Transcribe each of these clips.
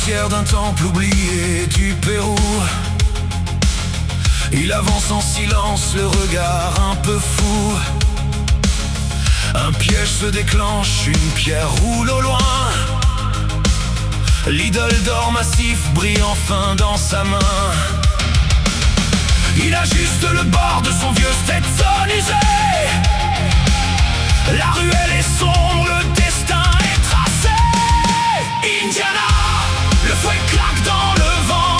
poussière d'un temple oublié du Pérou. Il avance en silence, le regard un peu fou. Un piège se déclenche, une pierre roule au loin. L'idole d'or massif brille enfin dans sa main. Il ajuste le bord de son vieux Stetson usé. La ruelle est sombre, le destin est tracé. Indiana, le fouet claque dans le vent.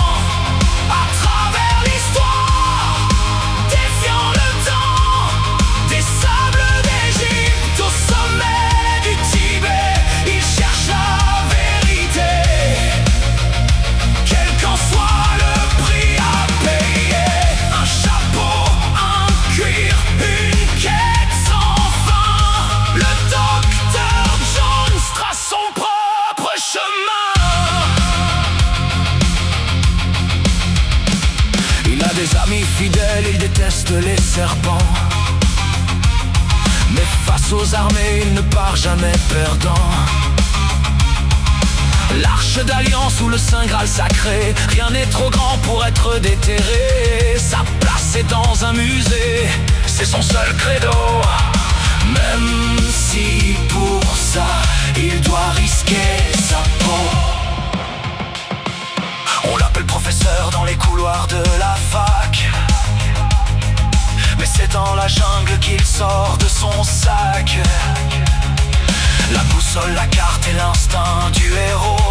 À travers l'histoire, défiant le temps. Des sables d'Égypte au sommet du Tibet, il cherche la vérité. Quel qu'en soit le prix à payer. Un chapeau, un cuir, une quête sans fin. Le docteur Jones trace son propre chemin. Il a des amis fidèles, il déteste les serpents. Mais face aux armées, il ne part jamais perdant. L'arche d'alliance ou le Saint Graal sacré, rien n'est trop grand pour être déterré. Sa place est dans un musée, c'est son seul credo. Même si pour ça, il doit risquer sa peau. On l'appelle professeur dans les couloirs de la fac. Mais c'est dans la jungle qu'il sort de son sac. La boussole, la carte et l'instinct du héros.